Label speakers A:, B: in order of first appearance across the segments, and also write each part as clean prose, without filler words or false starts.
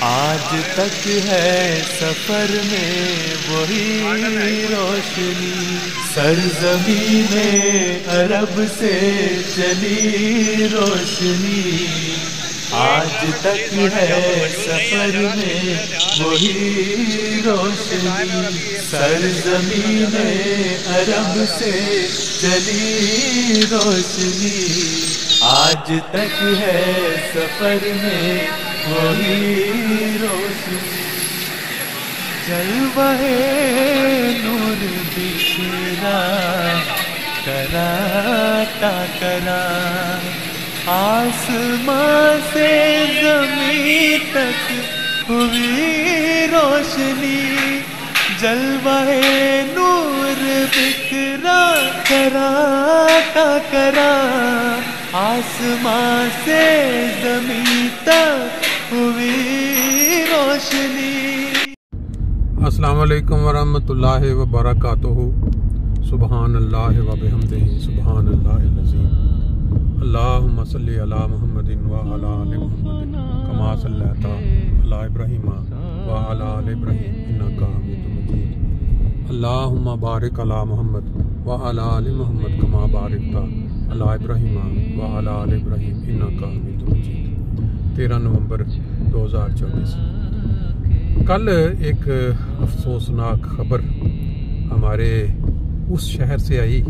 A: آج تک ہے سفر میں وہی روشنی، سرزمین عرب سے چلی روشنی، آج تک ہے سفر میں وہی روشنی، سرزمین عرب سے چلی روشنی، آج تک ہے سفر میں وہی روشنی، جلوہ نور بکھرا کراتا کرا، آسمان سے زمین تک ہوئی روشنی، جلوہ نور بکھرا کراتا کرا، آسمان سے زمین تک ہوئی روشنی۔
B: السلام علیکم ورحمۃ اللہ وبرکاتہ، سبحان اللہ وبحمدہ، سبحان اللہ العظیم، اللہم صلی علی محمد وعلی آل محمد کما صلیت علی ابراہیم وعلی آل ابراہیم انک حمید مجید، اللہم بارک علی محمد وعلی آل محمد کما بارکت علی ابراہیم وعلی آل ابراہیم انک حمید مجید۔ 13 نومبر 2024۔ کل ایک افسوسناک خبر ہمارے اس شہر سے آئی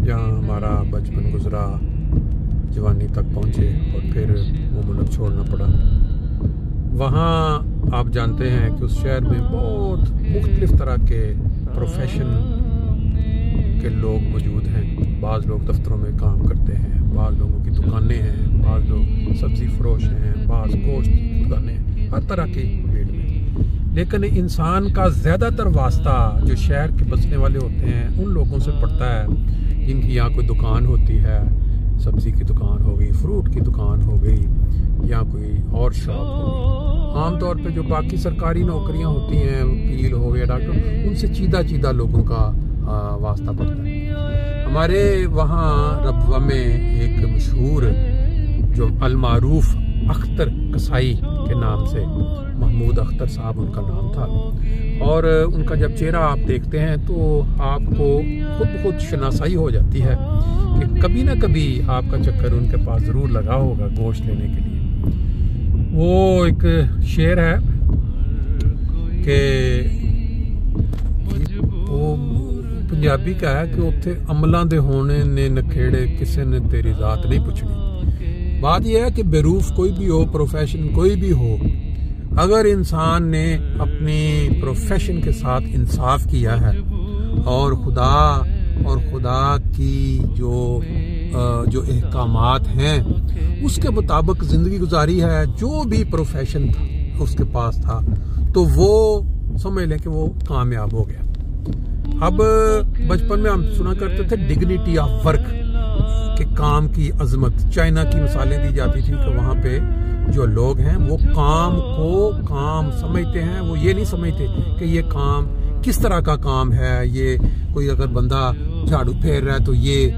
B: جہاں ہمارا بچپن گزرا، جوانی تک پہنچے اور پھر وہ ملک چھوڑنا پڑا۔ وہاں آپ جانتے ہیں کہ اس شہر میں بہت مختلف طرح کے پروفیشن کے لوگ موجود ہیں، بعض لوگ دفتروں میں کام کرتے ہیں، بعض لوگوں کی دکانیں ہیں، بعض لوگ سبزی فروش ہیں، بعض گوشت کی دکانیں ہیں، ہر طرح کی فیلڈ میں۔ لیکن انسان کا زیادہ تر واسطہ جو شہر کے بسنے والے ہوتے ہیں ان لوگوں سے پڑتا ہے جن کی یہاں کوئی دکان ہوتی ہے، سبزی کی دکان ہو گئی، فروٹ کی دکان ہو گئی، یا کوئی اور شاپ ہو گئی۔ عام طور پہ جو باقی سرکاری نوکریاں ہوتی ہیں، وکیل ہو گیا، ڈاکٹر، ان سے چیدہ لوگوں کا واسطہ پڑتا ہے۔ ہمارے وہاں ربوہ میں ایک مشہور جو المعروف اختر کسائی کے نام سے، محمود اختر صاحب ان کا نام تھا، اور ان کا جب چہرہ آپ دیکھتے ہیں تو آپ کو خود شناسائی ہو جاتی ہے کہ کبھی نہ کبھی آپ کا چکر ان کے پاس ضرور لگا ہوگا گوشت لینے کے لیے۔ وہ ایک شعر ہے کہ وہ پنجابی کا ہے کہ اتھے عملاں دے ہونے نے نکھیڑے کسے نے تیری ذات نہیں پوچھنی۔ بات یہ ہے کہ بیروف کوئی بھی ہو، پروفیشن کوئی بھی ہو، اگر انسان نے اپنی پروفیشن کے ساتھ انصاف کیا ہے اور خدا کی جو احکامات ہیں اس کے مطابق زندگی گزاری ہے، جو بھی پروفیشن تھا اس کے پاس تھا، تو وہ سمجھ لیں کہ وہ کامیاب ہو گیا۔ اب بچپن میں ہم سنا کرتے تھے ڈگنیٹی آف ورک، کہ کام کی عظمت۔ چائنا کی مثالیں دی جاتی تھی کہ وہاں پہ جو لوگ ہیں وہ کام کو کام سمجھتے ہیں، وہ یہ نہیں سمجھتے کہ یہ کام کس طرح کا کام ہے، یہ کوئی اگر بندہ جھاڑو پھیر رہا ہے تو یہ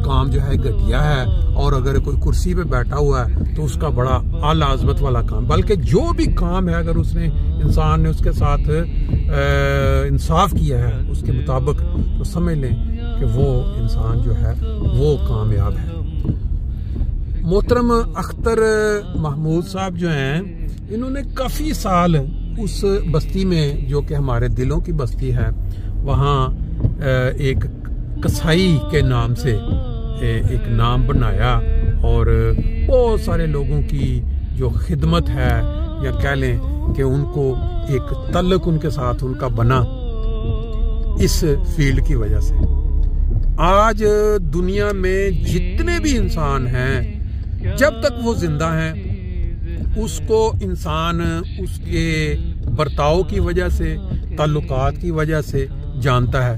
B: کام جو ہے گھٹیا ہے، اور اگر کوئی کرسی پہ بیٹھا ہوا ہے تو اس کا بڑا اعلیٰ عظمت والا کام۔ بلکہ جو بھی کام ہے اگر انسان نے اس کے ساتھ انصاف کیا ہے اس کے مطابق، تو سمجھ لیں کہ وہ انسان جو ہے وہ کامیاب ہے۔ محترم اختر محمود صاحب جو ہیں، انہوں نے کافی سال اس بستی میں جو کہ ہمارے دلوں کی بستی ہے، وہاں ایک کسائی کے نام سے ایک نام بنایا، اور بہت سارے لوگوں کی جو خدمت ہے، یا کہہ لیں کہ ان کو ایک تعلق ان کے ساتھ ان کا بنا اس فیلڈ کی وجہ سے۔ آج دنیا میں جتنے بھی انسان ہیں، جب تک وہ زندہ ہیں، اس کو انسان اس کے برتاؤ کی وجہ سے، تعلقات کی وجہ سے جانتا ہے۔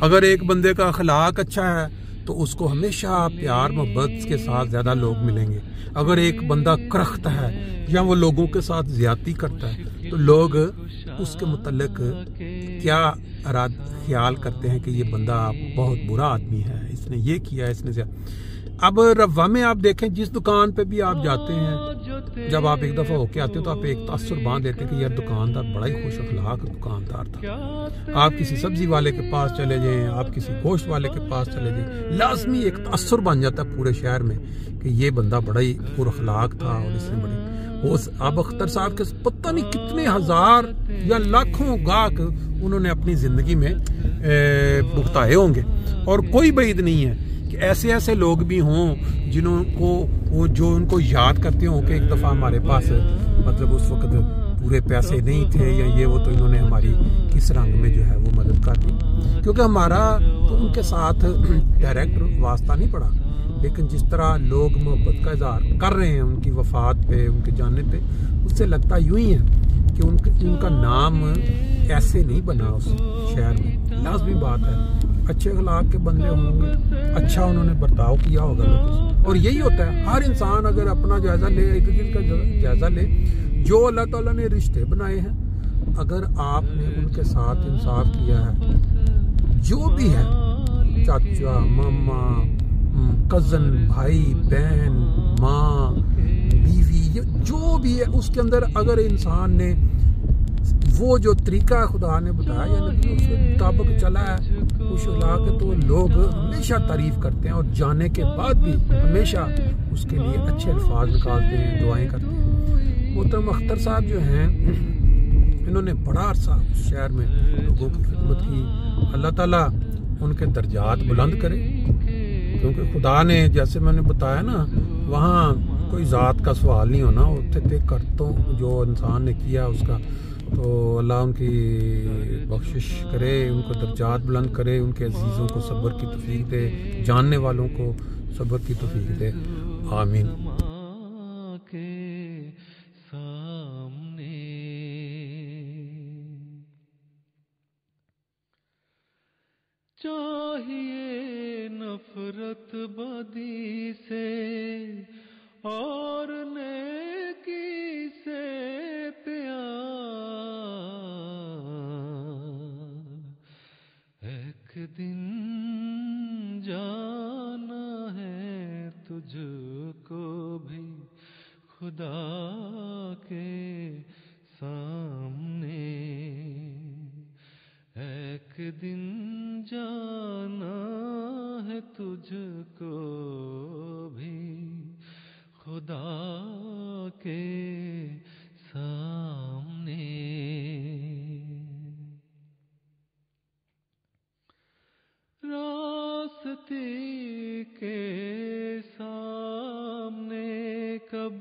B: اگر ایک بندے کا اخلاق اچھا ہے تو اس کو ہمیشہ پیار محبت کے ساتھ زیادہ لوگ ملیں گے۔ اگر ایک بندہ کرخت ہے یا وہ لوگوں کے ساتھ زیادتی کرتا ہے تو لوگ اس کے متعلق کیا خیال کرتے ہیں کہ یہ بندہ بہت برا آدمی ہے، اس نے یہ کیا، اس نے اب روا میں آپ دیکھیں، جس دکان پہ بھی آپ جاتے ہیں جب آپ ایک دفعہ ہو کے آتے ہو تو آپ ایک تاثر باندھ لیتے ہیں کہ یار دکاندار بڑا ہی خوش اخلاق دکاندار تھا. آپ کسی سبزی والے کے پاس چلے جائیں, آپ کسی گوشت والے کے پاس چلے جائیں, لازمی ایک تاثر بن جاتا ہے پورے شہر میں کہ یہ بندہ بڑا ہی پر اخلاق تھا. اور اس نے بڑی اب اختر صاحب کے پتہ نہیں کتنے ہزار یا لاکھوں گاہک انہوں نے اپنی زندگی میں بھگتائے ہوں گے, اور کوئی بعید نہیں ہے کہ ایسے ایسے لوگ بھی ہوں جنہوں کو وہ جو ان کو یاد کرتے ہوں کہ ایک دفعہ ہمارے پاس مطلب اس وقت پورے پیسے نہیں تھے یا یہ وہ, تو انہوں نے ہماری کس رنگ میں جو ہے وہ مدد کر دی. کیونکہ ہمارا تو ان کے ساتھ ڈائریکٹ واسطہ نہیں پڑا, لیکن جس طرح لوگ محبت کا اظہار کر رہے ہیں ان کی وفات پہ, ان کے جانے پہ, اس سے لگتا یوں ہی ہے کہ ان کا نام ایسے نہیں بنا اس شہر میں. لازمی بات ہے اچھے اخلاق کے بندے ہوں گے, اچھا انہوں نے برتاؤ کیا ہوگا لوگوں سے, اور یہی ہوتا ہے ہر انسان اگر اپنا جائزہ لے, ایک دوسرے کا جائزہ لے, جو اللہ تعالیٰ نے رشتے بنائے ہیں اگر آپ نے ان کے ساتھ انصاف کیا ہے, جو بھی ہے چاچا ماما کزن بھائی بہن ماں بیوی جو بھی ہے, اس کے اندر اگر انسان نے وہ جو طریقہ خدا نے بتایا یا نبی اس کے مطابق چلا ہے خوش اخلاق ہے, تو لوگ ہمیشہ تعریف کرتے ہیں اور جانے کے بعد بھی ہمیشہ اس کے لیے اچھے الفاظ نکالتے ہیں, دعائیں کرتے ہیں. محترم اختر صاحب جو ہیں انہوں نے بڑا عرصہ اس شہر میں لوگوں کی خدمت کی. اللہ تعالیٰ ان کے درجات بلند کرے, کیونکہ خدا نے جیسے میں نے بتایا نا وہاں کوئی ذات کا سوال نہیں ہونا, اتنے کرتوں جو انسان نے کیا اس کا, تو اللہ ان کی بخشش کرے, ان کو درجات بلند کرے, ان کے عزیزوں کو صبر کی توفیق دے, جاننے والوں کو صبر کی توفیق دے, آمین.
A: چاہیے نفرت بدی سے اور نیکی سے پیار, ایک دن جانا ہے تجھ کو بھی خدا کے سامنے, ایک دن جانا ہے تجھ کو بھی خدا کے سامنے. راستے کے سامنے کب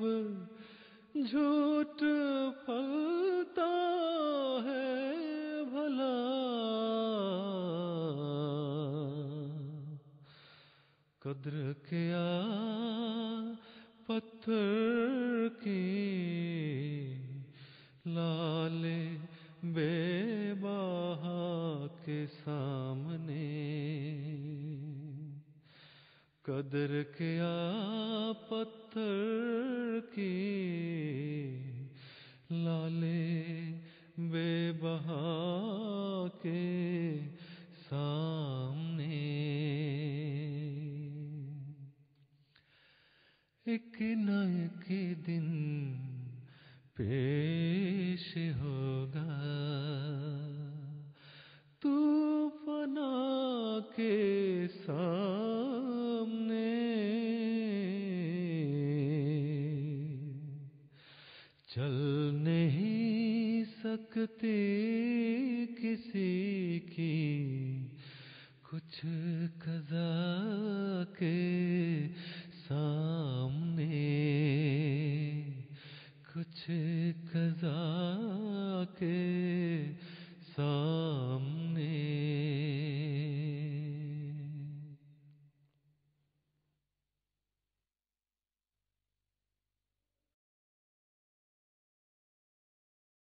A: جھوٹ پھلتا ہے بھلا, قدر کیا پتھر کی لالے بے بہا کے سامنے, قدر کیا پتھر کی لالے بے بہا کے سامنے. ایک نہ ایک دن پیش ہوگا تو فنا کے سامنے, چل نہیں سکتی کسی کی کچھ قضا کے سامنے, کچھ قضا کے سامنے.